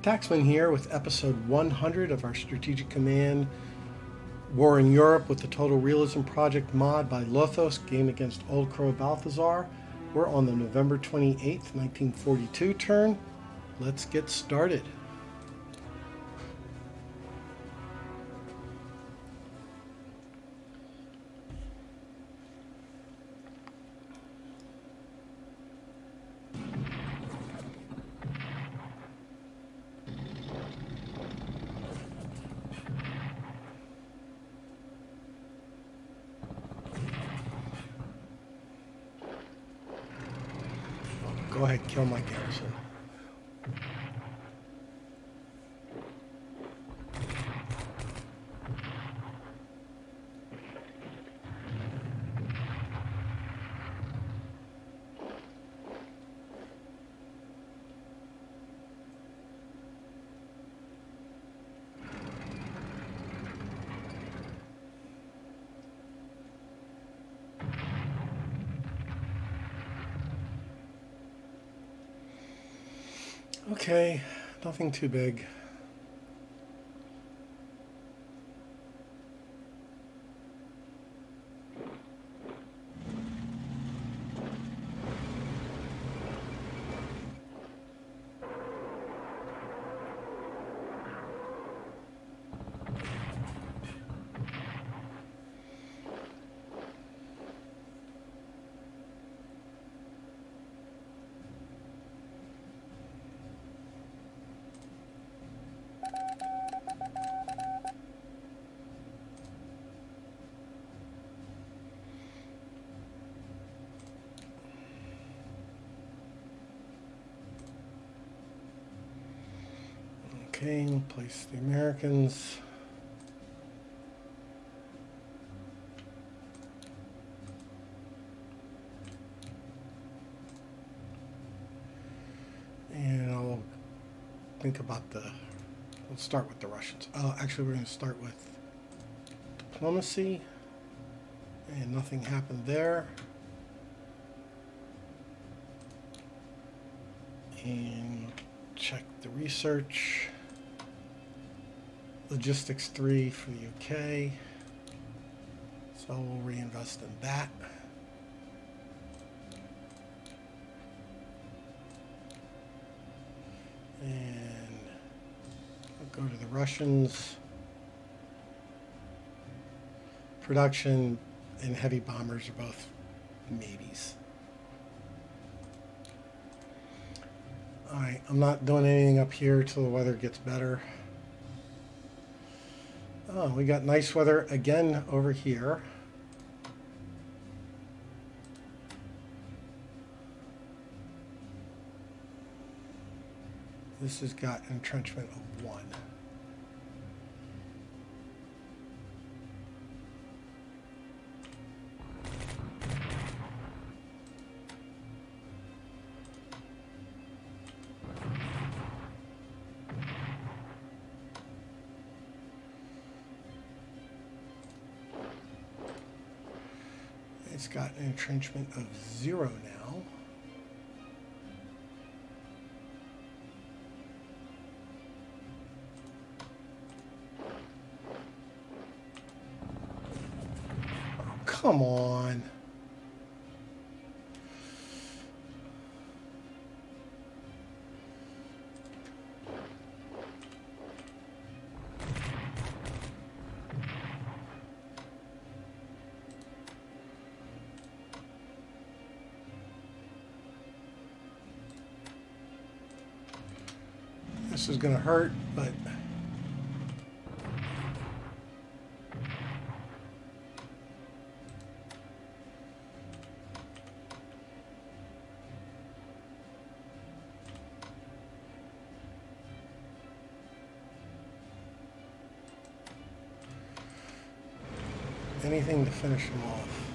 Taxman here with episode 100 of our Strategic Command War in Europe with the Total Realism Project mod by Lothos, game against Old Crow Balthazor. We're on the November 28th, 1942 turn. Let's get started. Go ahead, kill my garrison. Okay, nothing too big. Okay, we'll place the Americans. And I'll think about we'll start with the Russians. Actually, we're going to start with diplomacy. And nothing happened there. And check the research. Logistics 3 for the UK. So we'll reinvest in that. And I'll go to the Russians. Production and heavy bombers are both maybes. Alright, I'm not doing anything up here till the weather gets better. Oh, we got nice weather again over here. This has got an entrenchment of 1. It's got an entrenchment of 0 now. Oh, come on. This is going to hurt, but anything to finish them off.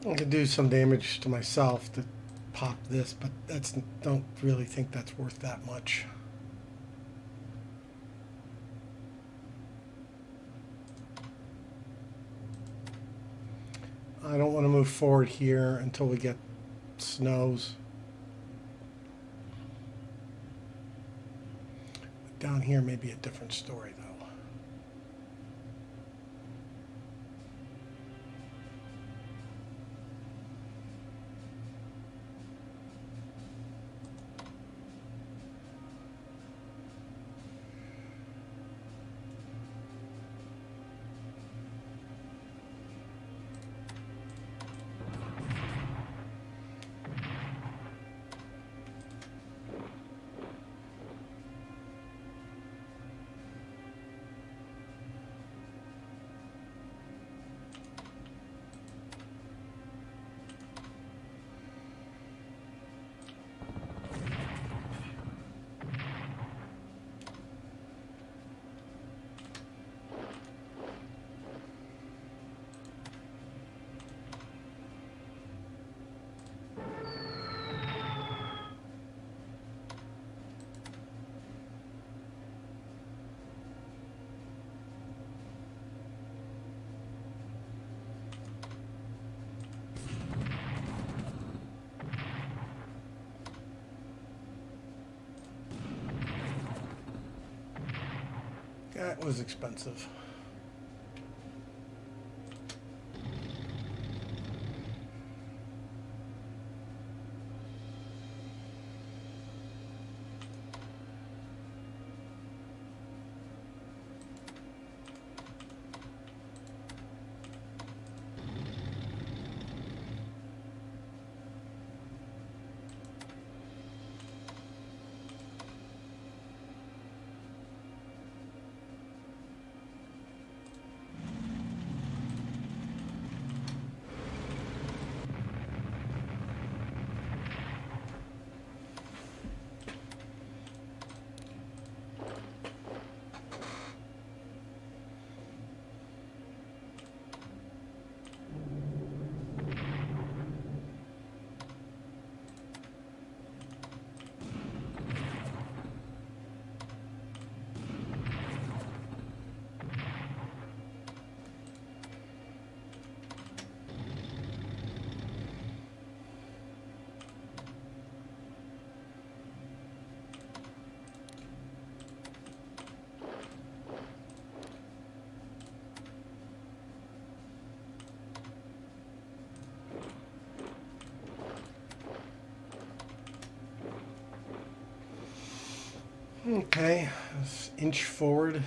I could do some damage to myself to pop this, but don't really think that's worth that much. I don't want to move forward here until we get snows. Down here may be a different story, though. That was expensive. Okay, let's inch forward.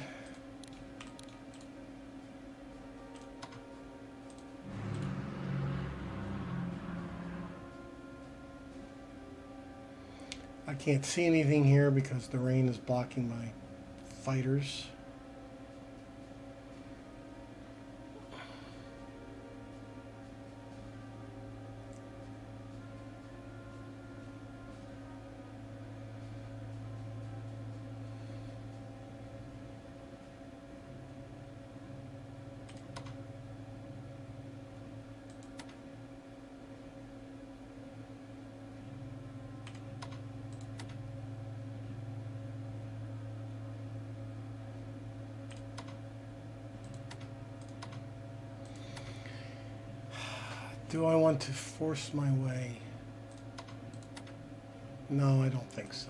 I can't see anything here because the rain is blocking my fighters. Do I want to force my way? No, I don't think so.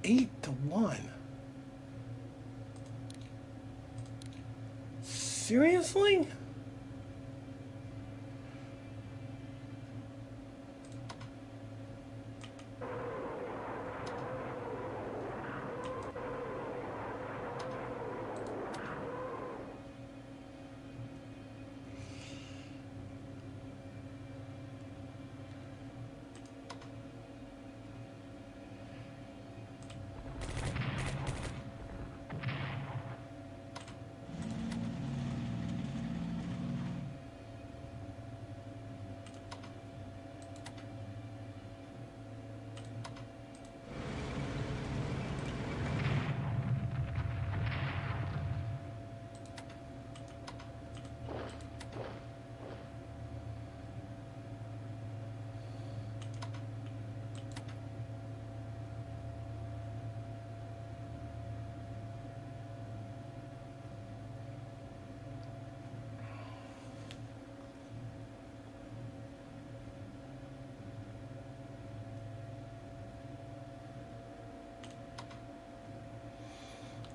8-1. Seriously?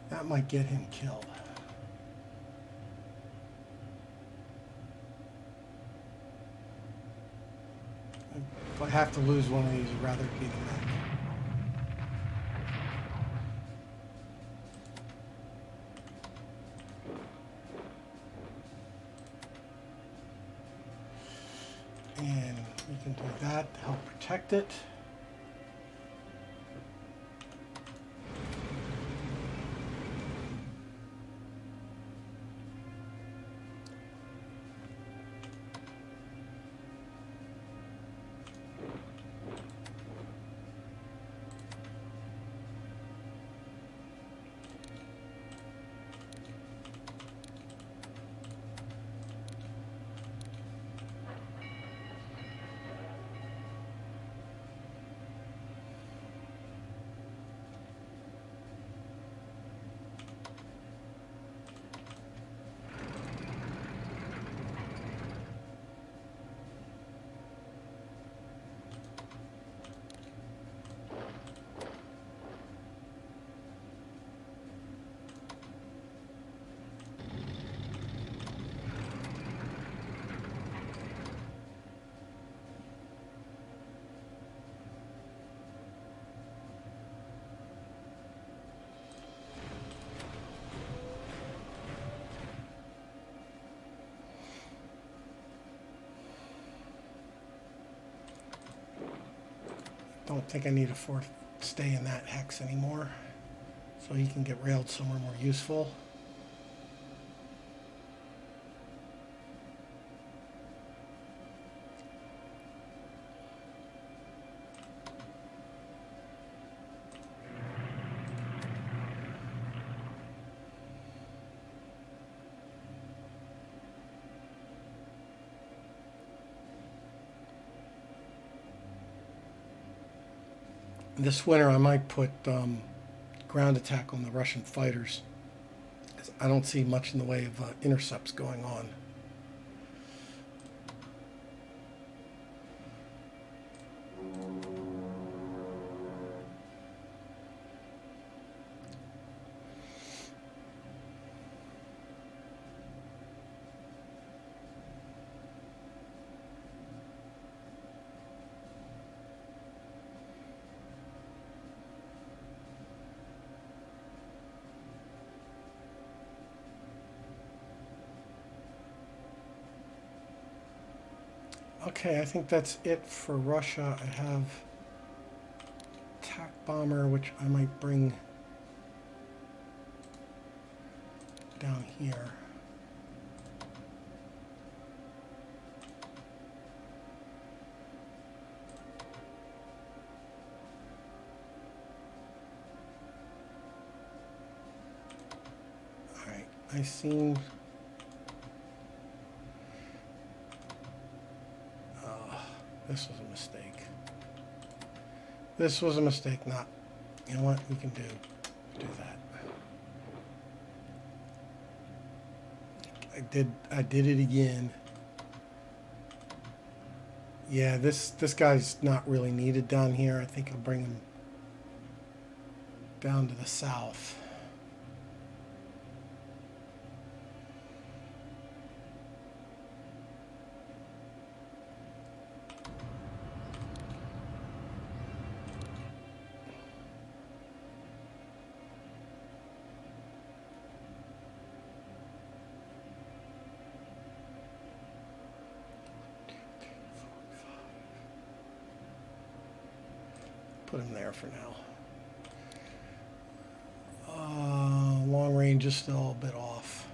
That might get him killed. If I have to lose one of these, I'd rather be the mech. And we can do that to help protect it. Don't think I need to stay in that hex anymore, so he can get railed somewhere more useful. This winter, I might put ground attack on the Russian fighters, 'cause I don't see much in the way of intercepts going on. Okay, I think that's it for Russia. I have attack bomber, which I might bring down here. All right, I seem. This was a mistake. This was a mistake, not. You know what we can do? Do that. I did it again. Yeah, this guy's not really needed down here. I think I'll bring him down to the south. Put him there for now. Long range is still a bit off.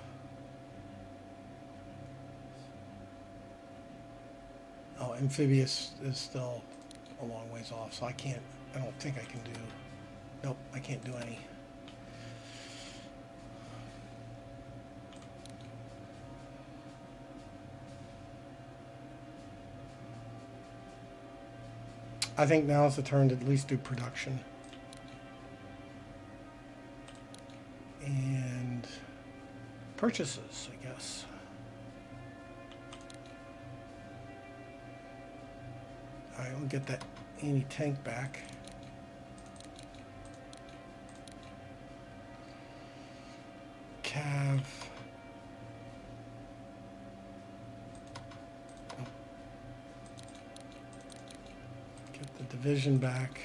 Oh, amphibious is still a long ways off, so I don't think I can do, nope, I can't do any. I think now is the turn to at least do production. And purchases, I guess. All right, we'll get that anti-tank back. Cav. Get the division back.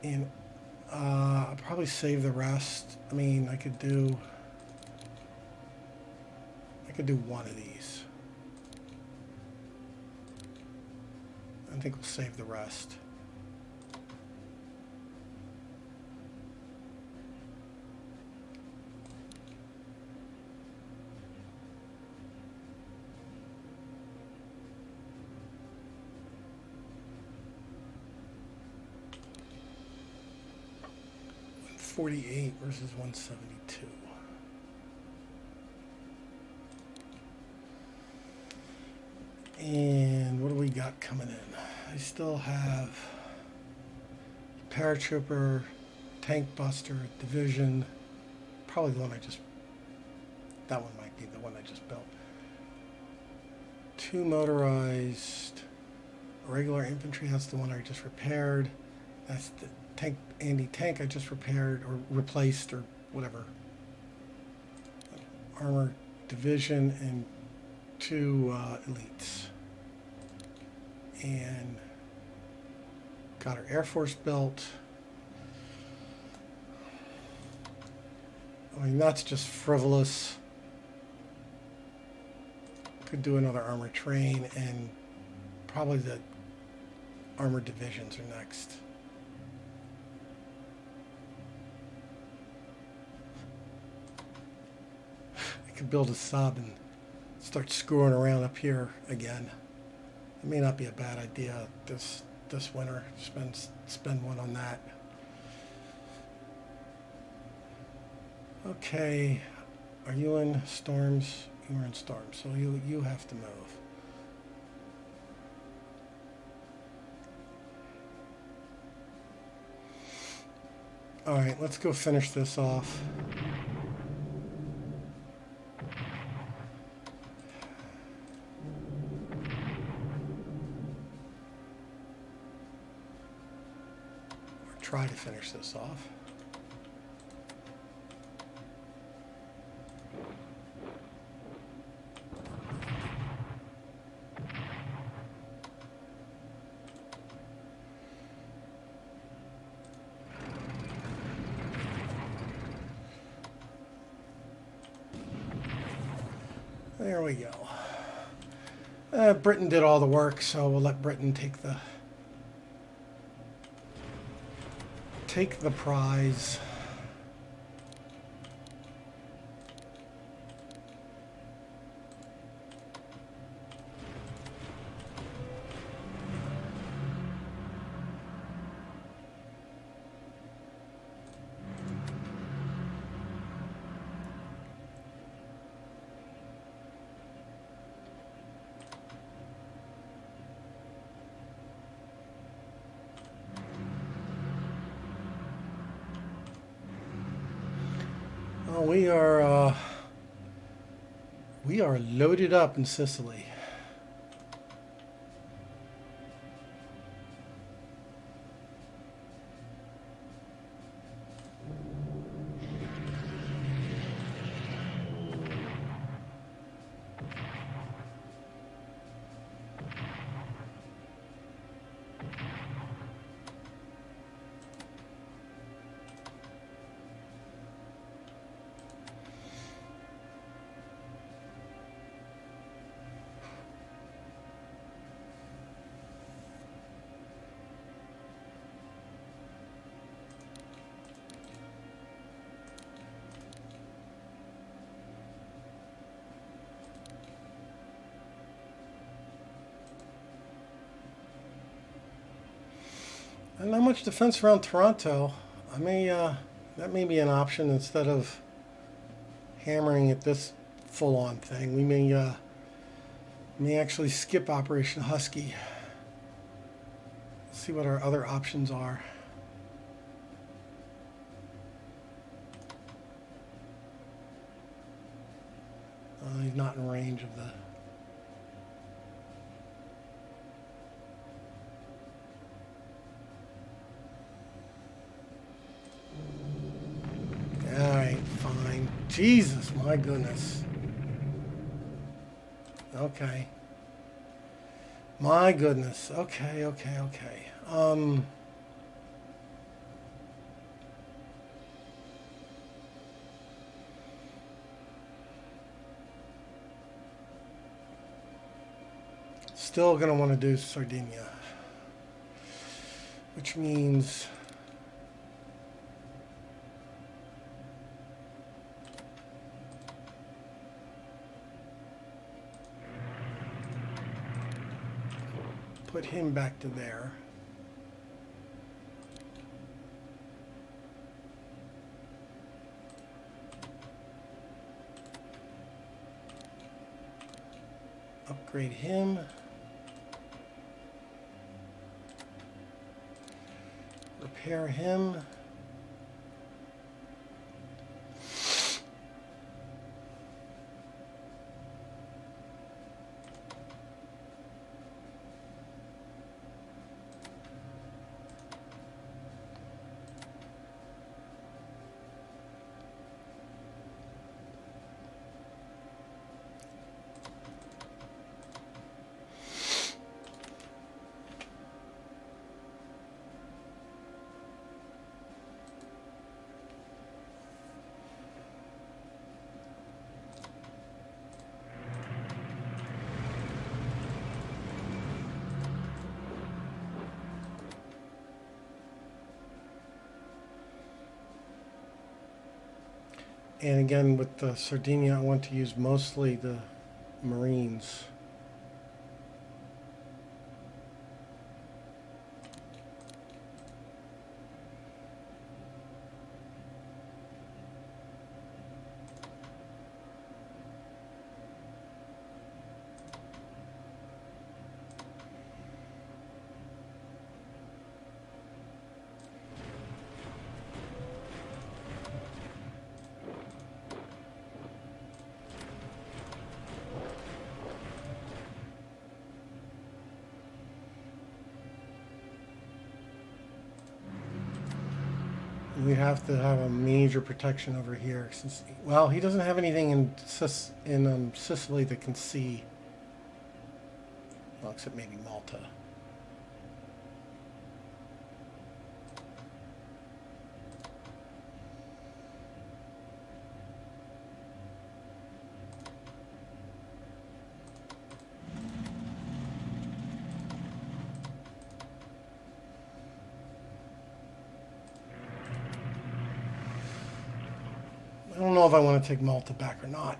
And I'll probably save the rest. I mean, I could do one of these. I think we'll save the rest. $148 versus 172. And what do we got coming in? I still have paratrooper, tank buster, division. Probably the one that one might be the one I just built. 2 motorized regular infantry, that's the one I just repaired. That's the tank, anti-tank I just repaired or replaced or whatever. Armor division and 2 elites. And got our Air Force built. I mean, that's just frivolous. Could do another armor train, and probably the armored divisions are next. I could build a sub and start screwing around up here again. It may not be a bad idea this winter. Spend one on that. Okay, are you in storms? You are in storms, so you have to move. All right, let's go finish this off. Try to finish this off. There we go. Britain did all the work, so we'll let Britain take the prize. We are loaded up in Sicily. not much defense around Toronto. I may that may be an option instead of hammering at this full-on thing. We may actually skip Operation Husky. Let's see what our other options are. He's not in range of the... Alright, fine. Jesus, my goodness. Okay. My goodness. Okay. Still going to want to do Sardinia, which means put him back to there. Upgrade him. Repair him. And again, with the Sardinia, I want to use mostly the Marines. We have to have a major protection over here. Since, well, he doesn't have anything in Sicily that can see. Well, except maybe Malta. I don't know if I want to take Malta back or not.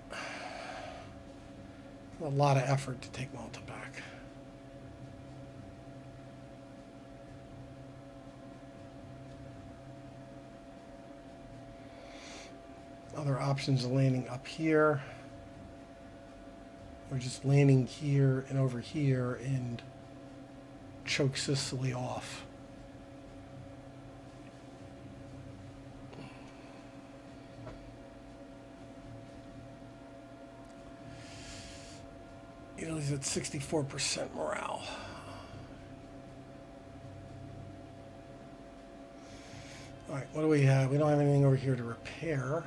A lot of effort to take Malta back. Other options are landing up here, or just landing here and over here and choke Sicily off. Italy's at 64% morale. All right, what do we have? We don't have anything over here to repair.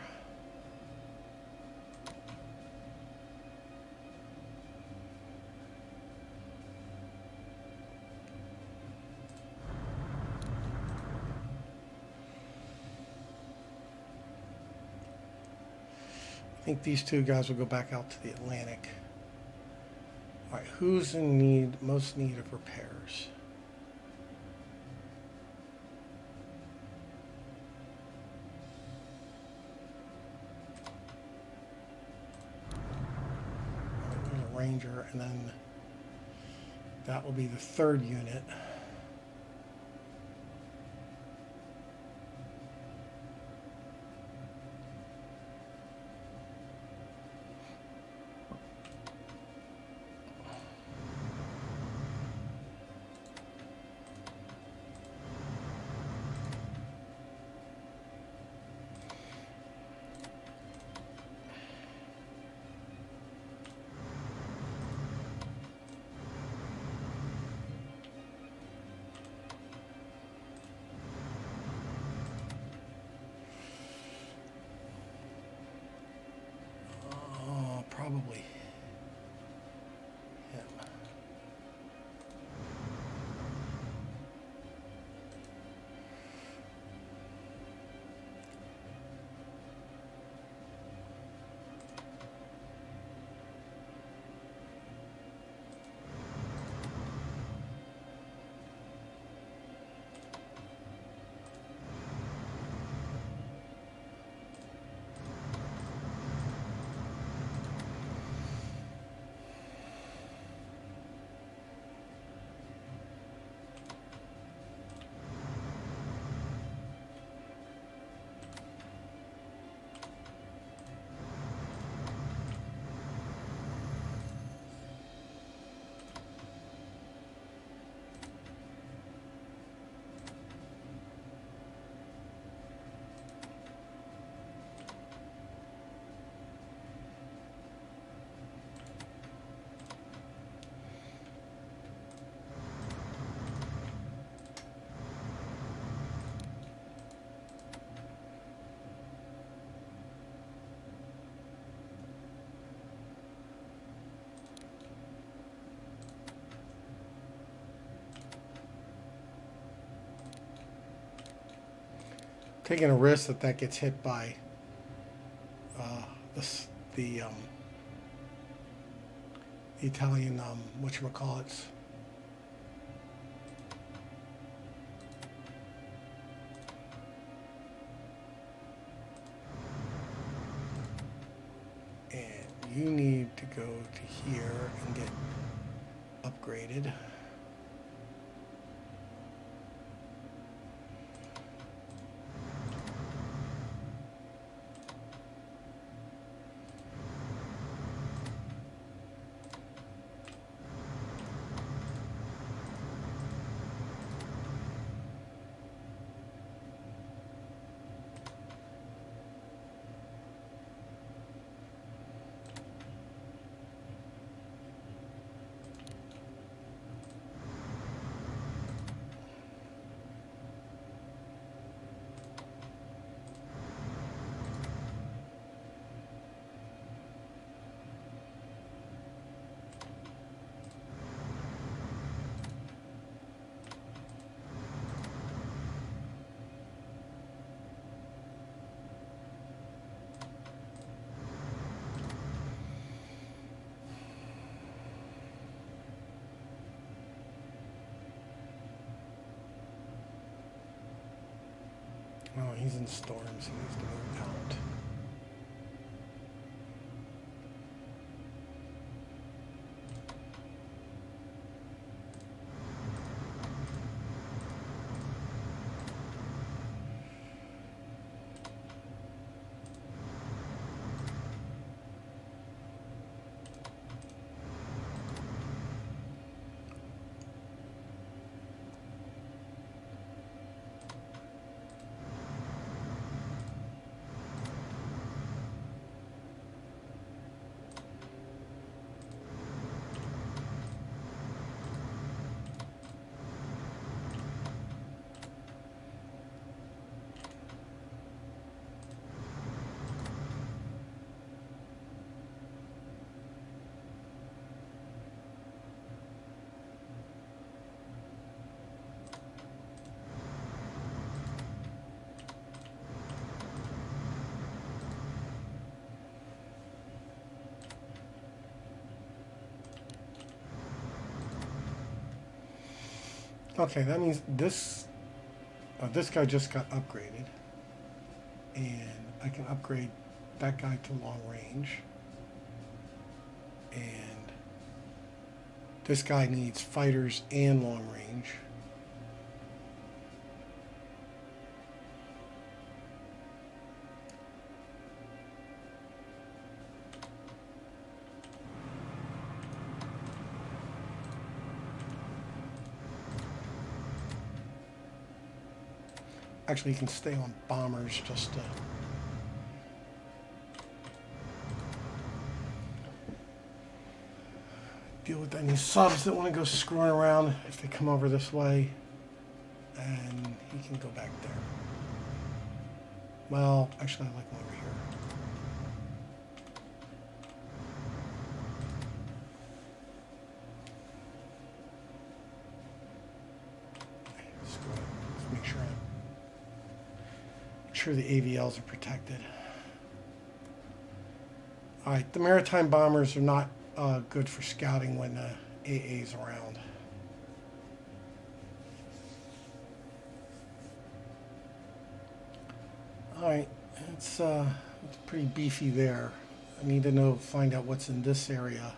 I think these two guys will go back out to the Atlantic. All right, who's in need, most need of repairs? There's a Ranger, and then that will be the third unit. taking a risk that that gets hit by the Italian whatchamacallits. And you need to go to here and get upgraded. Oh, he's in storms. He needs to move out. Okay, that means this guy just got upgraded, and I can upgrade that guy to long range, and this guy needs fighters and long range. Actually, you can stay on bombers just to deal with any subs that want to go screwing around if they come over this way. And he can go back there. Well, actually, I like him over here. Screw it. Let's make sure the AVLs are protected. All right, the maritime bombers are not good for scouting when the AA's around. All right, it's pretty beefy there. I need to find out what's in this area.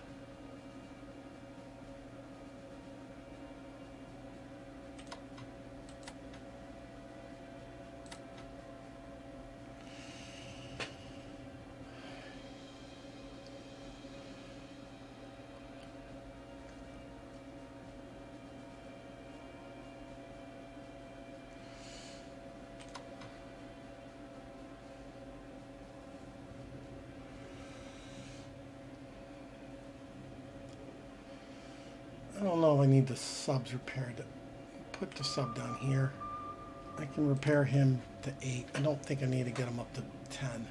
I don't know if I need the subs repaired. Put the sub down here. I can repair him to 8. I don't think I need to get him up to 10.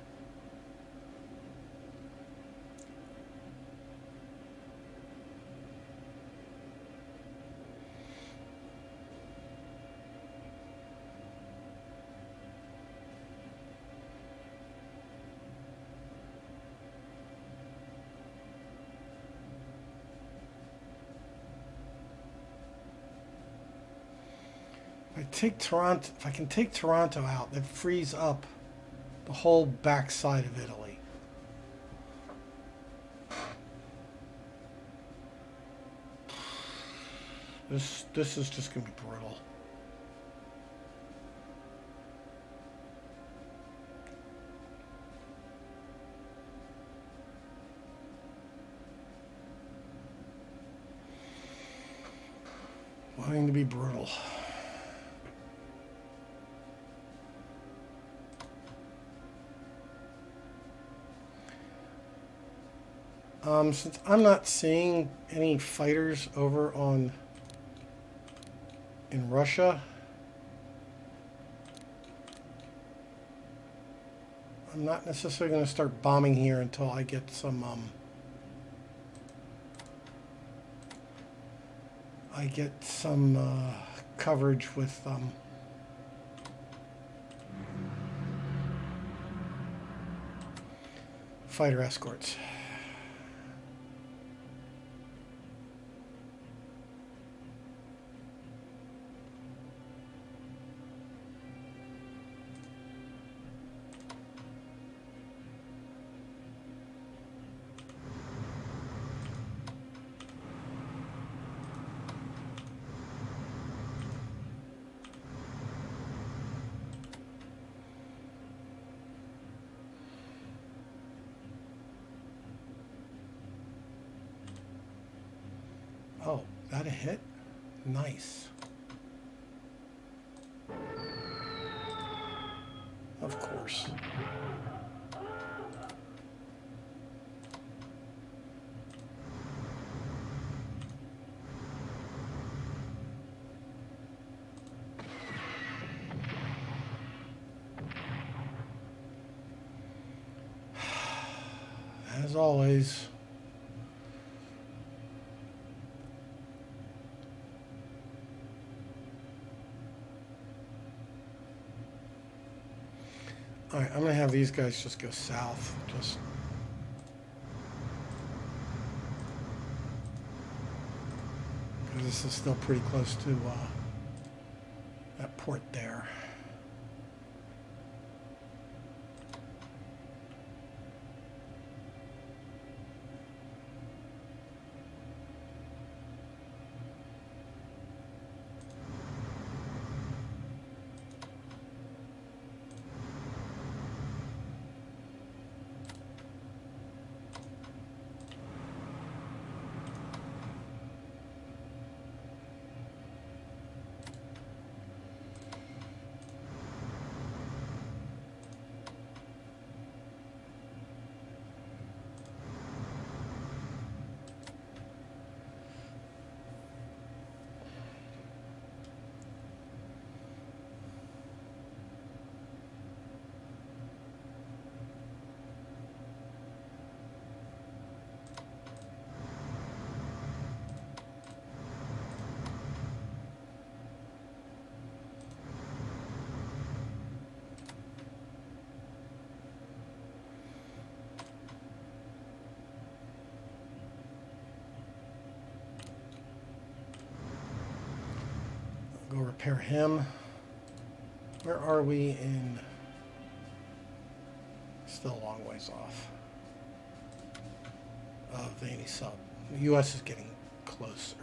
if I can take Toronto out, that frees up the whole backside of Italy. This is just going to be brutal. Going to be brutal. Since I'm not seeing any fighters over in Russia, I'm not necessarily going to start bombing here until I get some coverage with fighter escorts. Oh, that a hit? Nice. Of course. As always. Alright, I'm going to have these guys just go south. Just because this is still pretty close to that port there. Go repair him. Where are we in? Still a long ways off. Vanny sub. The U.S. is getting closer.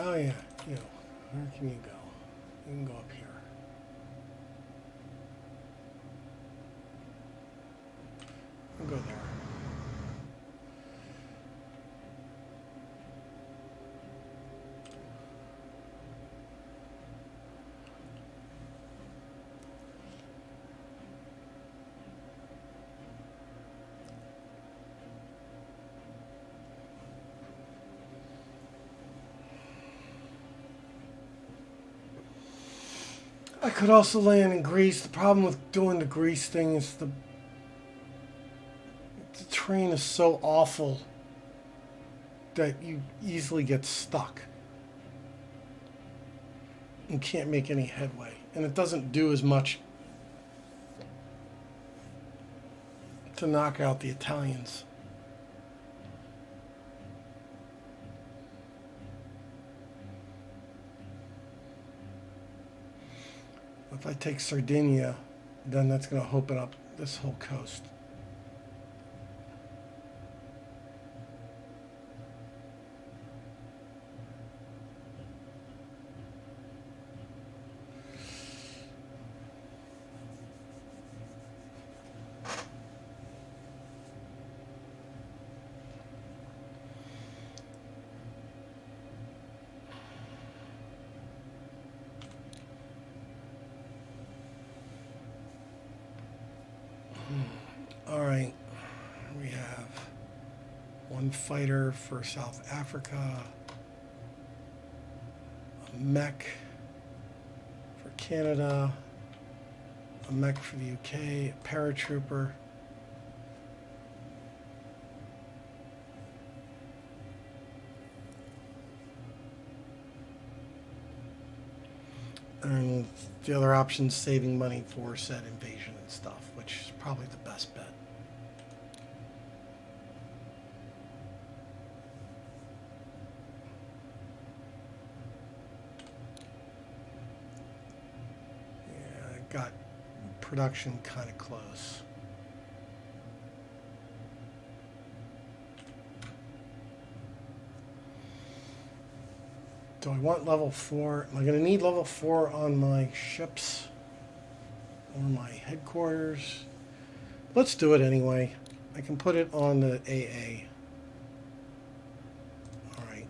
Oh yeah, you know, where can you go? You can go up here. We'll go there. I could also land in Greece. The problem with doing the Greece thing is the terrain is so awful that you easily get stuck and can't make any headway. And it doesn't do as much to knock out the Italians. If I take Sardinia, then that's going to open up this whole coast. All right, we have one fighter for South Africa, a mech for Canada, a mech for the UK, a paratrooper. And the other option is saving money for said invasion and stuff, which is probably the best bet. Yeah, I got production kind of close. Do I want level 4? Am I going to need level 4 on my ships or my headquarters? Let's do it anyway. I can put it on the AA. All right.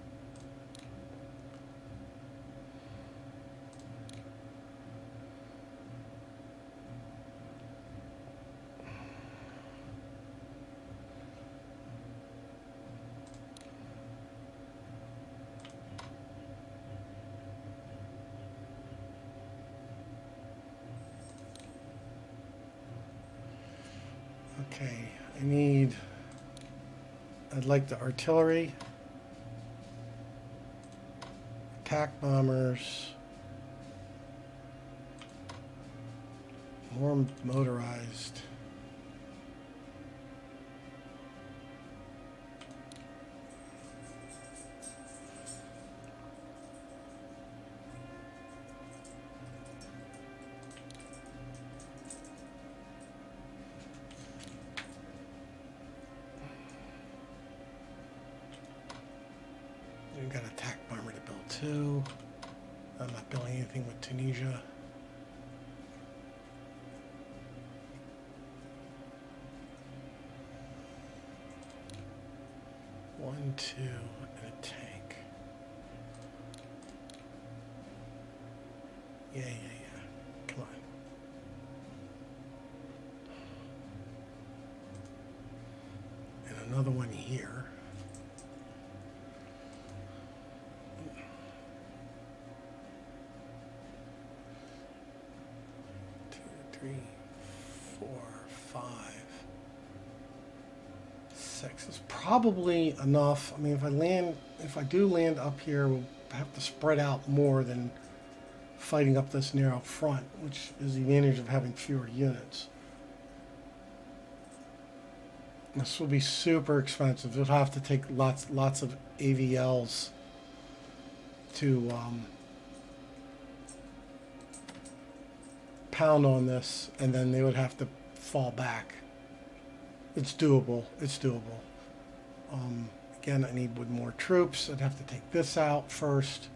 Okay, I'd like the artillery, attack bombers, more motorized. We've got an attack bomber to build too. I'm not building anything with Tunisia. One, two, and a tank. Yeah. Come on. And another one here. 3, 4, 5, 6 is probably enough. I mean, if I do land up here, we'll have to spread out more than fighting up this narrow front, which is the advantage of having fewer units. This will be super expensive. You'll have to take lots of AVLs to pound on this, and then they would have to fall back. It's doable. It's doable. Again, I need more troops. I'd have to take this out first.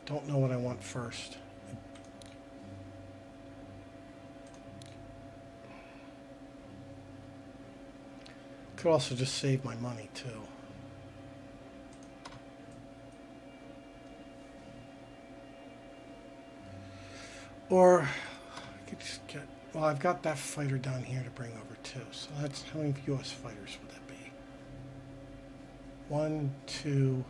don't know what I want first. Could also just save my money too. Or I could just get, well, I've got that fighter down here to bring over too. So that's, how many US fighters would that be? 1, 2,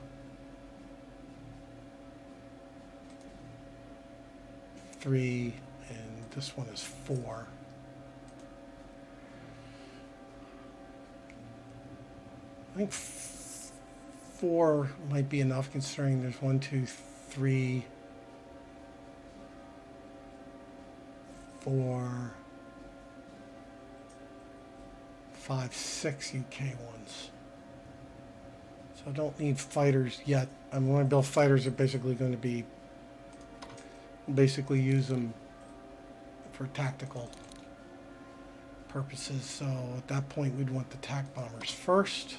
3, and this one is 4. I think 4 might be enough, considering there's 1, 2, 3, 4, 5, 6 UK ones. So I don't need fighters yet. I'm going to build fighters are basically going to be, basically use them for tactical purposes. So at that point we'd want the TAC bombers first.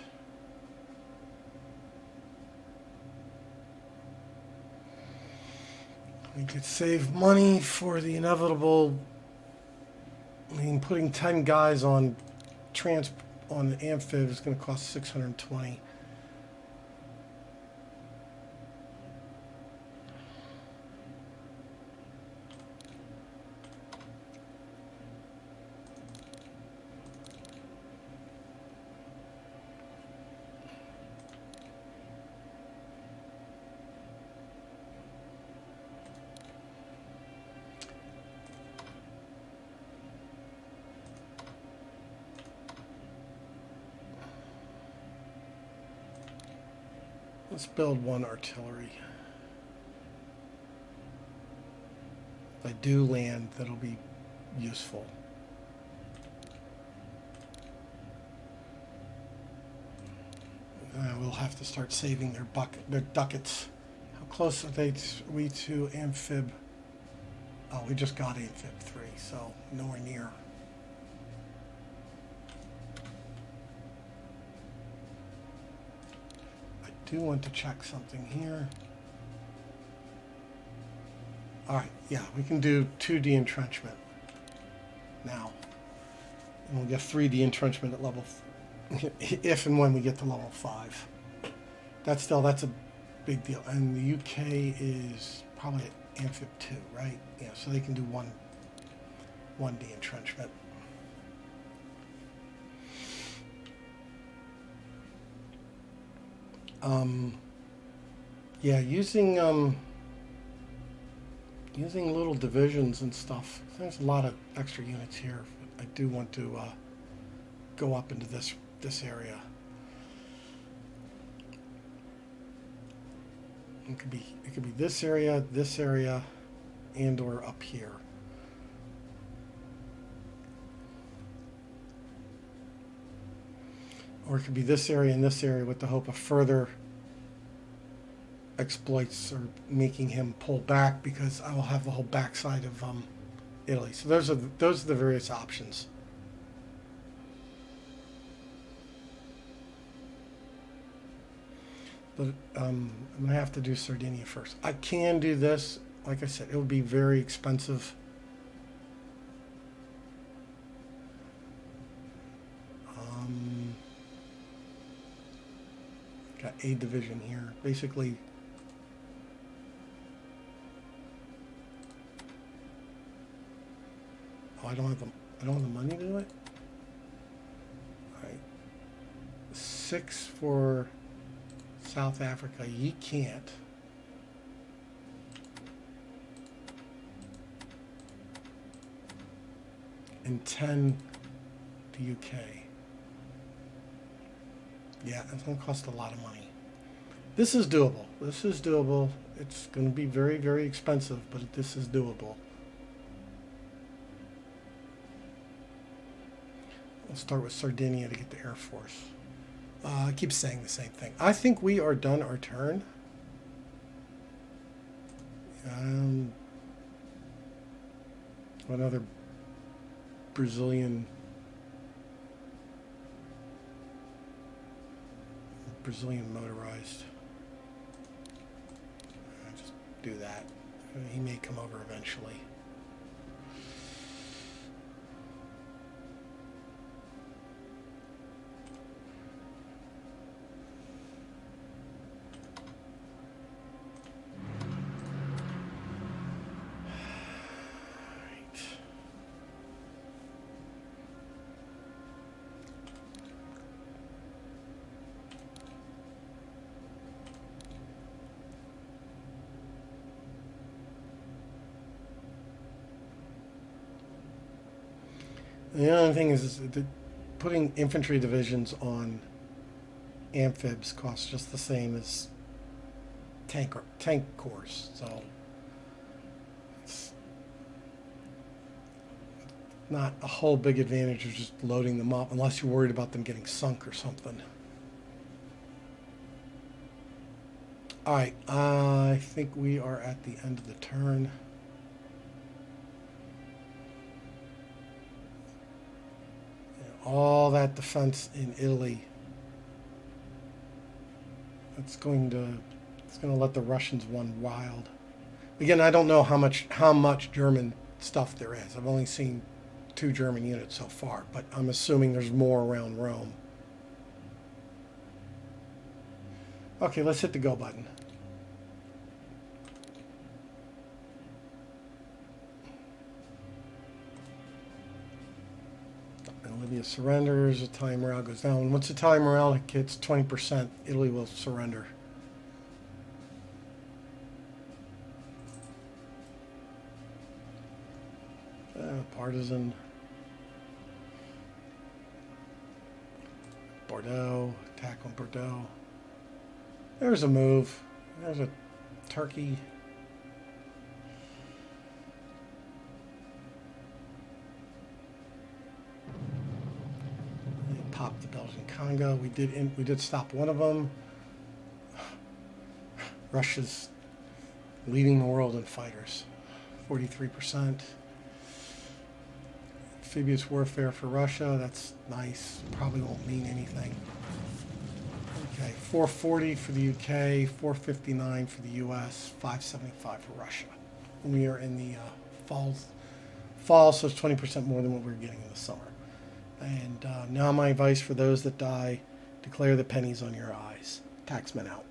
We could save money for the inevitable. I mean, putting 10 guys on the amphib is going to cost 620. Let's build 1 artillery. If I do land, that'll be useful. We'll have to start saving their ducats. How close are we to amphib? Oh, we just got amphib 3, so nowhere near. I do want to check something here. All right, yeah, we can do 2D entrenchment now. And we'll get 3D entrenchment at level, if and when we get to level 5. That's a big deal. And the UK is probably at amphib 2, right? Yeah, so they can do 1D entrenchment. Yeah, using little divisions and stuff. There's a lot of extra units here. I do want to go up into this area. It could be this area, and or up here. Or it could be this area and this area with the hope of further exploits or making him pull back, because I will have the whole backside of Italy. So those are the various options. But I'm going to have to do Sardinia first. I can do this. Like I said, it would be very expensive. Got a division here. Basically, oh, I don't have the money to do it. All right, 6 for South Africa. You can't. And 10 to UK. Yeah, it's going to cost a lot of money. This is doable. This is doable. It's going to be very, very expensive, but this is doable. We'll start with Sardinia to get the Air Force. I keep saying the same thing. I think we are done our turn. Another Brazilian motorized. Just do that. He may come over eventually. The other thing is that putting infantry divisions on amphibs costs just the same as tank corps, so it's not a whole big advantage of just loading them up unless you're worried about them getting sunk or something. All right, I think we are at the end of the turn. All that defense in Italy, it's going to let the Russians run wild. Again, I don't know how much German stuff there is. I've only seen 2 German units so far, but I'm assuming there's more around Rome. Okay, let's hit the go button. Libya surrenders, the Italian morale goes down. Once the Italian morale hits 20%, Italy will surrender. Partisan. Bordeaux, attack on Bordeaux. There's a move. There's a Turkey. Pop the Belgian Congo. We did stop one of them. Russia's leading the world in fighters, 43%. Amphibious warfare for Russia. That's nice. Probably won't mean anything. Okay, 440 for the UK, 459 for the US, 575 for Russia. We are in the fall, so it's 20% more than what we were getting in the summer. And now my advice for those that die, declare the pennies on your eyes. Taxman out.